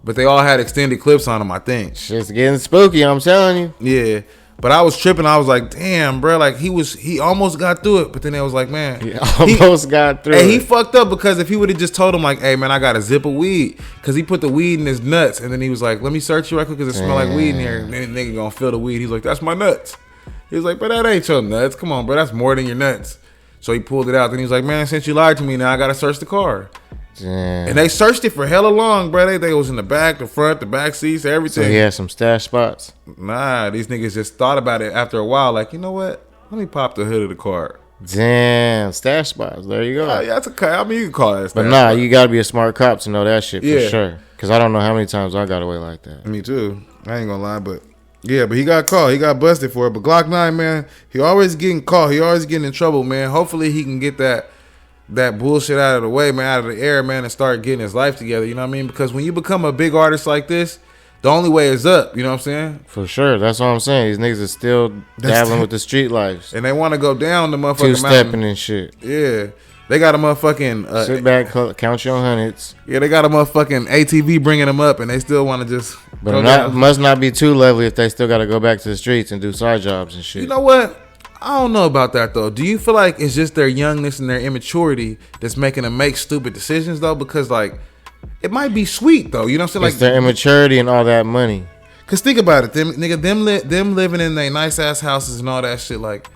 But they all had extended clips on them, I think. Shit's getting spooky, I'm telling you. Yeah. But I was tripping. I was like, damn, bro. Like, he almost got through it. But then I was like, man. He almost got through it. And he fucked up because if he would have just told him, like, hey, man, I got a zip of weed. Because he put the weed in his nuts. And then he was like, let me search you right quick because it smell like weed in here. And then the nigga gonna feel the weed. He's like, that's my nuts. He was like, but that ain't your nuts. Come on, bro. That's more than your nuts. So he pulled it out. Then he was like, man, since you lied to me, now I got to search the car. Damn. And they searched it for hella long, bro. They was in the back, the front, the back seats, everything. So he had some stash spots? Nah, these niggas just thought about it after a while. Like, you know what? Let me pop the hood of the car. Damn, stash spots. There you go. Yeah, that's okay. I mean, you can call that stash But nah, you got to be a smart cop to know that shit for sure. Because I don't know how many times I got away like that. Me too. I ain't gonna lie, but yeah, but he got caught. He got busted for it. But Glock 9, man, he always getting caught. He always getting in trouble, man. Hopefully he can get that bullshit out of the way, man, out of the air, man, and start getting his life together. You know what I mean? Because when you become a big artist like this, the only way is up. You know what I'm saying? For sure. That's what I'm saying. These niggas are still dabbling with the street lives. And they want to go down the motherfucking Two-stepping and shit. Yeah. They got a motherfucking... sit back, count your hundreds. Yeah, they got a motherfucking ATV bringing them up, and they still want to just... But must not be too lovely if they still got to go back to the streets and do side jobs and shit. You know what? I don't know about that, though. Do you feel like it's just their youngness and their immaturity that's making them make stupid decisions, though? Because, like, it might be sweet, though. You know what I'm saying? It's their immaturity and all that money. Because think about it. Them living in their nice-ass houses and all that shit, like...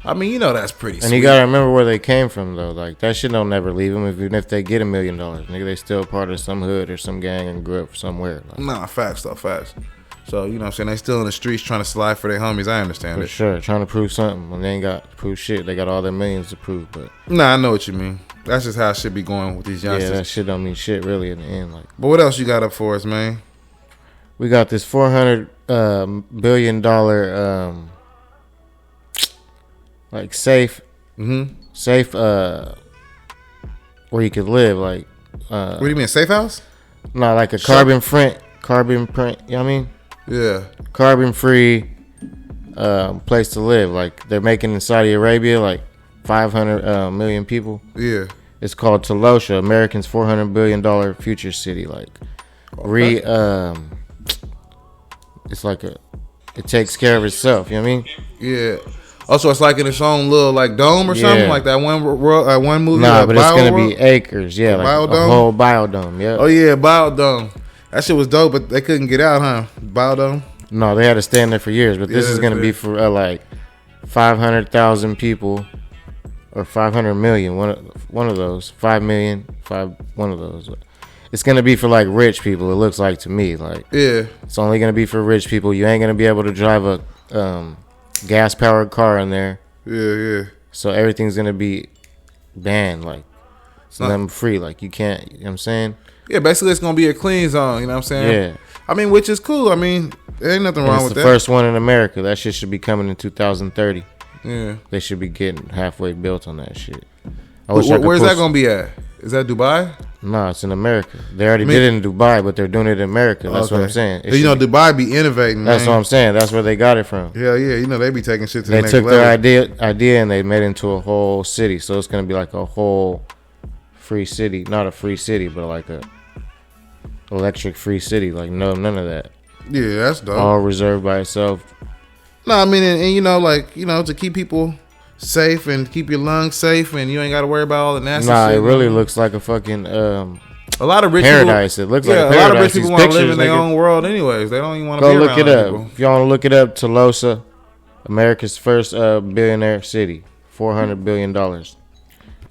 I mean, you know that's pretty sweet. And you gotta remember where they came from, though. Like, that shit don't never leave them, even if they get $1 million. Nigga, they still part of some hood or some gang and grew up somewhere. Like, nah, facts, though, facts. So, you know what I'm saying? They still in the streets trying to slide for their homies. I understand it. For sure. Trying to prove something when they ain't got to prove shit. They got all their millions to prove, but... Nah, I know what you mean. That's just how shit be going with these youngsters. Yeah, that shit don't mean shit, really, in the end. Like, but what else you got up for us, man? We got this $400 billion... like safe, safe, where you could live, like. What do you mean, safe house? No, like a carbon print. You know what I mean? Yeah. Carbon free, place to live. Like they're making in Saudi Arabia, like 500 million people. Yeah. It's called Talosha, America's $400 billion future city. Like, it's like it takes care of itself. You know what I mean? Yeah. Also, it's like in its own little like dome or something, like that one movie. Nah, but it's gonna be acres, like a whole biodome. Yeah. Oh yeah, biodome. That shit was dope, but they couldn't get out, huh? Biodome. No, they had to stand there for years. But this is gonna be for like 500,000 people or 500 million. One of those. 5 million. One of those. It's gonna be for like rich people. It looks like to me, like it's only gonna be for rich people. You ain't gonna be able to drive a gas powered car in there. Yeah. So everything's gonna be banned, like it's them free. Like you can't, you know what I'm saying? Yeah, basically it's gonna be a clean zone, you know what I'm saying? Yeah. I mean, which is cool. I mean, there ain't nothing wrong with that. It's the first one in America. That shit should be coming in 2030. Yeah. They should be getting halfway built on that shit. Where's that gonna be at? Is that Dubai? No, it's in America. They already did it in Dubai, but they're doing it in America. That's what I'm saying. You know, Dubai be innovating. That's what I'm saying. That's where they got it from. Yeah. You know, they be taking shit to the next level. They took their idea and they made it into a whole city. So it's gonna be like a whole free city, not a free city, but like a electric free city. Like none of that. Yeah, that's dope. All reserved by itself. No, I mean, and you know, like, you know, to keep people safe and keep your lungs safe, and you ain't got to worry about all the nasty shit. Nah, it really looks like a fucking A lot of rich paradise. People, it looks like a lot of rich paradise. people These want to live pictures, in their nigga. own world, anyways. They don't even want to Go be look around it other up. people. If you want to look it up, Tolosa, America's first billionaire city, $400 billion.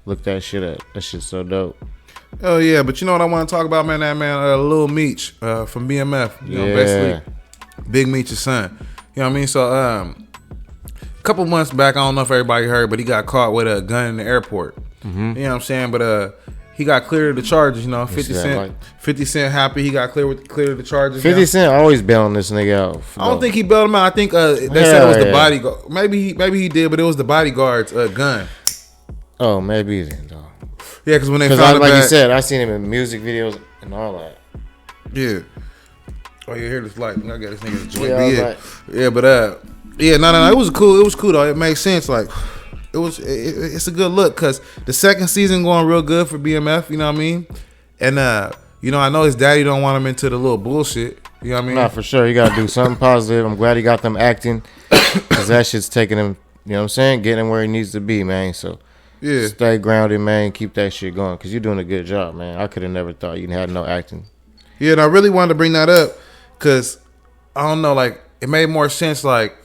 Look that shit up. That shit's so dope. Oh yeah, but you know what I want to talk about, man? That man, Lil Meech from BMF. You know, basically, Big Meech's son. You know what I mean? So, a couple months back, I don't know if everybody heard, but he got caught with a gun in the airport. Mm-hmm. You know what I'm saying? But he got cleared of the charges. You know, 50 Cent happy he got cleared of the charges. 50 Cent always bailing this nigga out. I don't think he bailed him out. I think they said it was the bodyguard. Maybe he did, but it was the bodyguard's gun. Oh, maybe then, though. Yeah, because when they found it like back, you said, I seen him in music videos and all that. Yeah. Oh, you hear this light? I got this nigga's joint. Yeah, No. It was cool. It was cool though. It makes sense. Like, it's a good look because the second season going real good for BMF. You know what I mean? And you know, I know his daddy don't want him into the little bullshit. You know what I mean? Nah, for sure. You gotta do something positive. I'm glad he got them acting because that shit's taking him. You know what I'm saying? Getting him where he needs to be, man. So. Yeah. Stay grounded, man. Keep that shit going because you're doing a good job, man. I could have never thought you had no acting. Yeah, and I really wanted to bring that up because I don't know, like it made more sense. Like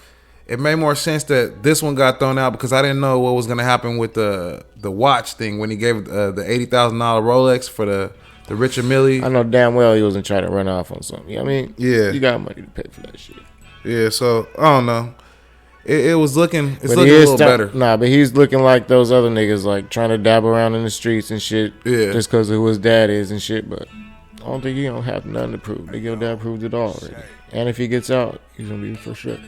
it made more sense that this one got thrown out because I didn't know what was gonna happen with the watch thing when he gave the $80,000 Rolex for the Richard Mille. I know damn well he wasn't trying to run off on something. You know what I mean? Yeah, you got money to pay for that shit. Yeah, so I don't know. It was looking, it's looking a little better. Nah, but he's looking like those other niggas, like trying to dabble around in the streets and shit. Yeah. Just because of who his dad is and shit. But I don't think he don't have nothing to prove. Nigga, your dad proved it all already. And if he gets out, he's gonna be for sure.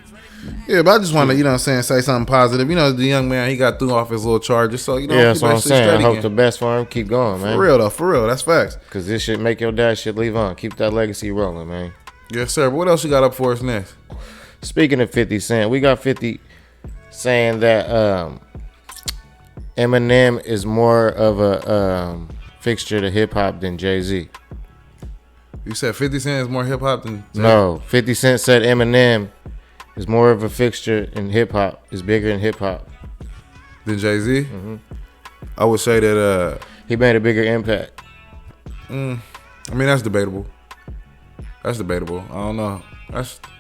Yeah, but I just want to, you know what I'm saying, say something positive. You know, the young man, he got through off his little charges. So, you know, yeah, that's what I'm saying. I hope the best for him. Keep going, man. For real, though. For real. That's facts. Because this shit make your dad shit leave on. Keep that legacy rolling, man. Yes, sir. But what else you got up for us next? Speaking of 50 Cent, we got 50 saying that Eminem is more of a fixture to hip hop than Jay Z. You said 50 Cent is more hip hop than Jay-Z? No, 50 Cent said Eminem is more of a fixture in hip hop, is bigger in hip hop than Jay Z. Mm-hmm. I would say that he made a bigger impact. I mean, that's debatable. I don't know.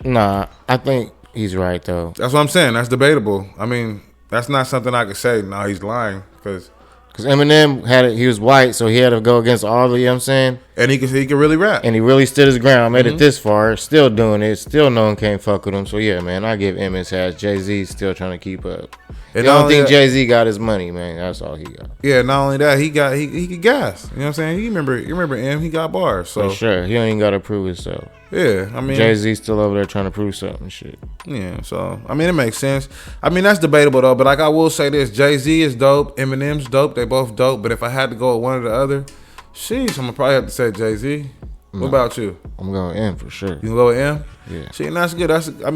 Nah, I think he's right though. That's what I'm saying. That's debatable. I mean, that's not something I could say. No, he's lying because Eminem he was white, so he had to go against all the, you know what I'm saying? And he could really rap. And he really stood his ground, made it this far, still doing it, still no one can't fuck with him. So yeah, man, I give M his hat. Jay-Z's still trying to keep up. And I don't think Jay-Z got his money, man. That's all he got. Yeah, not only that, he could gas. You know what I'm saying? You remember M, he got bars. So for sure. He don't even gotta prove himself. Yeah, I mean, Jay-Z still over there trying to prove something shit. Yeah, so I mean, it makes sense. I mean, that's debatable though. But like, I will say this: Jay-Z is dope, Eminem's dope. They both dope. But if I had to go with one or the other, sheesh, I'm gonna probably have to say Jay-Z. What about you? I'm going M for sure. You can go with M? Yeah. See, and that's good. I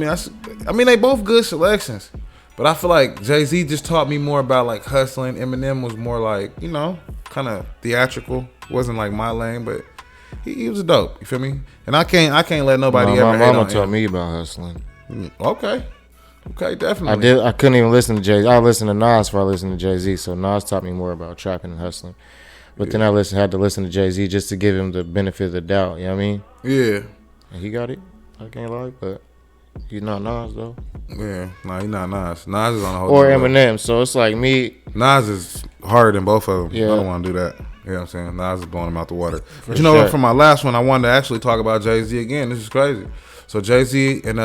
mean, they both good selections. But I feel like Jay-Z just taught me more about like hustling. Eminem was more like, you know, kind of theatrical. Wasn't like my lane, but he was dope. You feel me? And I can't let nobody ever hate on him. My mama taught me about hustling. Okay, definitely. I couldn't even listen to Jay-Z. I listened to Nas before I listened to Jay-Z. So Nas taught me more about trapping and hustling. But then I had to listen to Jay-Z just to give him the benefit of the doubt. You know what I mean? Yeah. And he got it. I can't lie, but he's not Nas though. Yeah, no, he's not Nas. Nas is on a whole. Or Eminem. So it's like me. Nas is harder than both of them. Yeah. I don't want to do that. You know what I'm saying? Nas is blowing him out the water. But you know what? For my last one, I wanted to actually talk about Jay-Z again. This is crazy. So Jay-Z and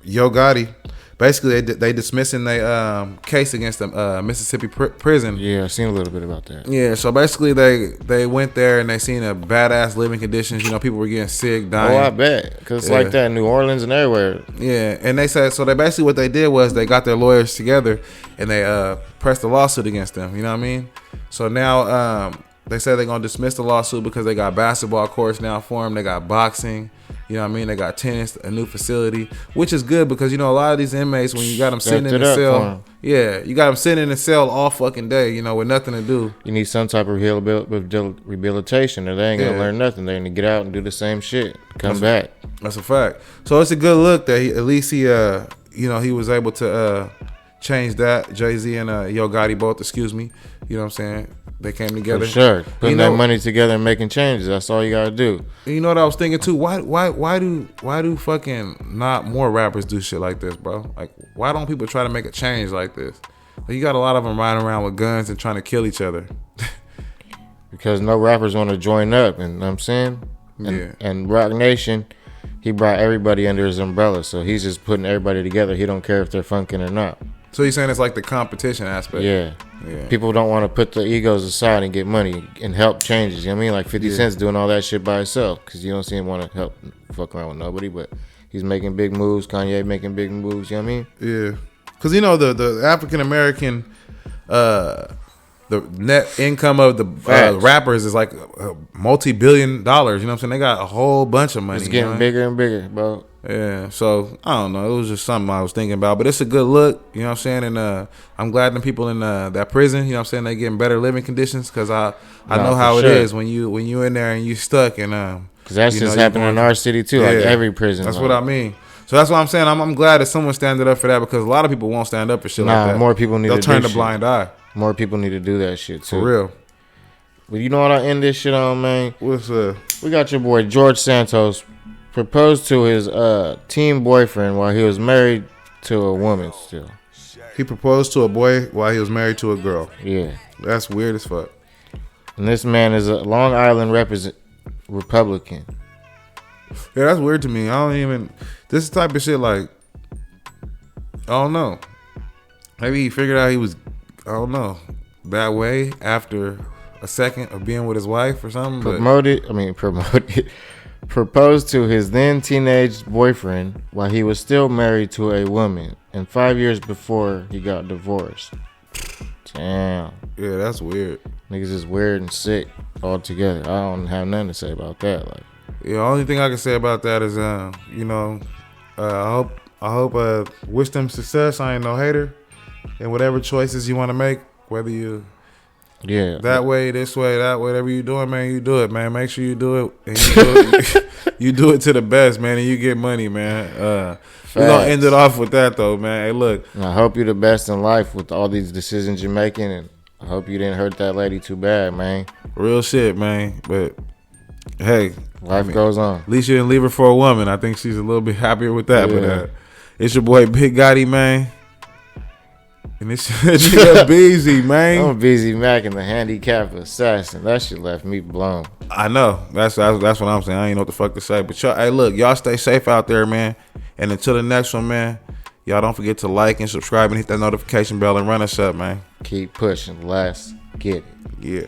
Yo Gotti, basically they dismissing their case against the Mississippi prison. Yeah, I seen a little bit about that. Yeah, so basically they went there and they seen a badass living conditions. You know, people were getting sick, dying. Oh, I bet, because it's like that in New Orleans and everywhere. Yeah, and they said so. They basically what they did was they got their lawyers together and they pressed a lawsuit against them. You know what I mean? So now they said they're gonna dismiss the lawsuit because they got basketball courts now for them. They got boxing. You know what I mean? They got tennis, a new facility, which is good because, you know, a lot of these inmates, when you got them sitting in the cell, you got them sitting in the cell all fucking day, you know, with nothing to do. You need some type of rehabilitation or they ain't going to learn nothing. They're going to get out and do the same shit. Come back. That's a fact. So it's a good look that at least he was able to change that. Jay-Z and Yo Gotti both, excuse me. You know what I'm saying? They came together. For sure. Putting that money together and making changes. That's all you gotta do. You know what I was thinking too? Why do fucking not more rappers do shit like this, bro? Like, why don't people try to make a change like this? Like, you got a lot of them riding around with guns and trying to kill each other. Because no rappers want to join up, and you know what I'm saying? And Rock Nation, he brought everybody under his umbrella, so he's just putting everybody together. He don't care if they're funking or not. So you're saying it's like the competition aspect? Yeah. People don't want to put the egos aside and get money and help changes. You know what I mean? Like 50 Cent's doing all that shit by himself because you don't see him want to help fuck around with nobody, but he's making big moves. Kanye making big moves. You know what I mean? Yeah. Because, you know, the African-American, the net income of the rappers is like multi-billion dollars. You know what I'm saying? They got a whole bunch of money. It's getting bigger and bigger, bro. Yeah, so I don't know. It was just something I was thinking about, but it's a good look. You know what I'm saying? And I'm glad the people in that prison, you know what I'm saying, they getting better living conditions because I know how it is when you in there and you stuck and because that's just happening in our city too, like every prison. That's what I mean. So that's what I'm saying. I'm glad that someone standing up for that because a lot of people won't stand up for shit like that. More people need They'll to turn the blind eye. More people need to do that shit too. For real. But you know what I end this shit on, man? What's We got your boy George Santos proposed to his teen boyfriend while he was married to a woman still. He proposed to a boy while he was married to a girl. Yeah. That's weird as fuck. And this man is a Long Island Republican. Yeah, that's weird to me. This type of shit, like, I don't know. Maybe he figured out he was, I don't know, that way after a second of being with his wife or something. Proposed to his then teenage boyfriend while he was still married to a woman and 5 years before he got divorced. Damn. Yeah, that's weird. Niggas is weird and sick altogether. I don't have nothing to say about that. Like, yeah, the only thing I can say about that is, I hope wish them success. I ain't no hater. And whatever choices you want to make, whether you that way, this way, that way, whatever you doing, man, you do it, man. Make sure you do it, and you do it to the best, man, and you get money, man. We're gonna end it off with that though, man. Hey, look, I hope you're the best in life with all these decisions you're making, and I hope you didn't hurt that lady too bad, man. Real shit, man. But hey, life goes on. At least you didn't leave her for a woman. I think she's a little bit happier with that. Yeah. But it's your boy Bigheaded, man. And it's BZ, man. I'm BZ Mac and the handicapped assassin. That shit left me blown. I know. That's what I'm saying. I ain't know what the fuck to say. But hey, look, y'all stay safe out there, man. And until the next one, man, y'all don't forget to like and subscribe and hit that notification bell and run us up, man. Keep pushing. Let's get it. Yeah.